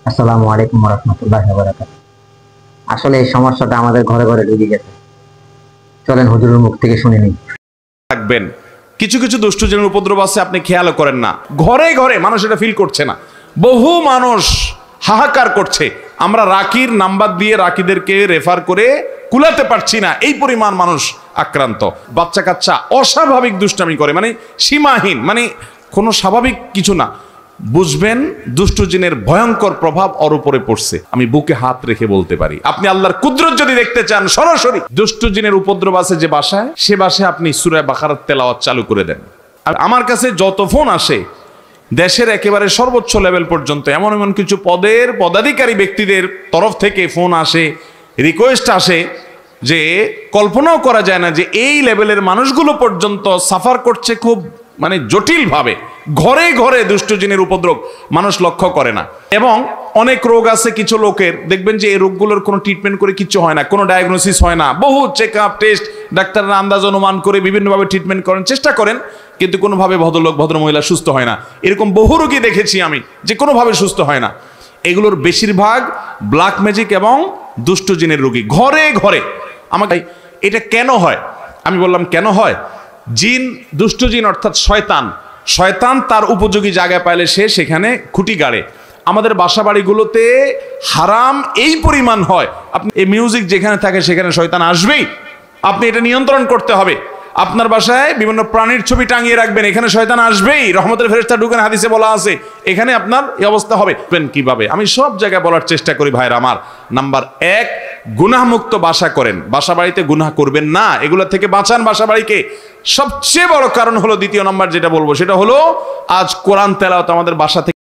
আসসালামু আলাইকুম ওয়া রাহমাতুল্লাহি ওয়া বারাকাতুহু। আসলে এই সমস্যাটা আমাদের ঘরে ঘরে ঢুকে গেছে। চলেন হুজুরের মুখ থেকে শুনে নিই। থাকবেন কিছু কিছু দুষ্ট জনের উপদ্রব আছে, আপনি খেয়ালও করেন না। ঘরে ঘরে মানুষ এটা ফিল করছে না। বহু মানুষ হাহাকার করছে, আমরা রাকির নাম্বার দিয়ে রাকিদেরকে রেফার করে কুলাতে পারছি না, এই পরিমাণ মানুষ আক্রান্ত। বাচ্চা কাচ্চা অস্বাভাবিক দুষ্টামি করে, মানে সীমাহীন, মানে কোনো স্বাভাবিক কিছু না। বুঝবেন দুষ্ট জিনের ভয়ঙ্কর প্রভাব ওর উপরে পড়ছে। আমি বুকে হাত রেখে বলতে পারি, আপনি আল্লাহর কুদরত যদি দেখতে চান সরাসরি দুষ্ট জিনের উপদ্রব আছে যে বাসায়, সে বাসায় আপনি সূরা বাকারাত তেলাওয়াত চালু করে দেন। আর আমার কাছে যত ফোন আসে দেশের একেবারে সর্বোচ্চ লেভেল পর্যন্ত, এমন এমন কিছু পদের পদাধিকারী ব্যক্তিদের তরফ থেকে ফোন আসে, রিকোয়েস্ট আসে যে কল্পনাও করা যায় না যে এই লেভেলের মানুষগুলো পর্যন্ত সাফার করছে খুব মানে জটিল ভাবে। ঘরে ঘরে দুষ্ট জিনের উপদ্রব মানুষ লক্ষ্য করে না। এবং অনেক রোগ আছে কিছু লোকের, দেখবেন যে এই রোগগুলোর কোনো ট্রিটমেন্ট করে কিচ্ছু হয় না, কোনো ডায়াগনোসিস হয় না। বহু চেক আপ টেস্ট ডাক্তাররা আন্দাজ অনুমান করে বিভিন্নভাবে ট্রিটমেন্ট করেন, চেষ্টা করেন, কিন্তু কোনোভাবে ভদ্রলোক ভদ্রমহিলা সুস্থ হয় না। এরকম বহু রোগী দেখেছি আমি যে কোনোভাবে সুস্থ হয় না। এগুলোর বেশিরভাগ ব্ল্যাক ম্যাজিক এবং দুষ্ট জিনের রোগী ঘরে ঘরে। আমাকে এটা কেন হয়, আমি বললাম কেন হয়। জিন, দুষ্ট জিন অর্থাৎ শয়তান, শয়তান তার উপযোগী জায়গায় পাইলে সে সেখানে খুঁটি গাড়ে। আমাদের বাসা বাড়িগুলোতে হারাম এই পরিমাণ হয়, আপনি এই মিউজিক যেখানে থাকে সেখানে শয়তান আসবেই। আপনি এটা নিয়ন্ত্রণ করতে হবে। আপনার বাসায় বিভিন্ন প্রাণীর ছবি টাঙিয়ে রাখবেন, এখানে শয়তান আসবেই। রহমতের ফেরেশতা ঢুকেন, হাদিসে বলা আছে, এখানে আপনার এই অবস্থা হবে। কিভাবে আমি সব জায়গায় বলার চেষ্টা করি ভাইরা আমার। নাম্বার 1, গুনাহমুক্ত বাসা করেন, বাসা বাড়িতে গুনাহ করবেন না, এগুলো থেকে বাঁচান বাসা বাড়িকে। সবচেয়ে বড় কারণ হলো, দ্বিতীয় নাম্বার যেটা বলবো সেটা হলো, আজ কোরআন তেলাওয়াত আমাদের বাসা থেকে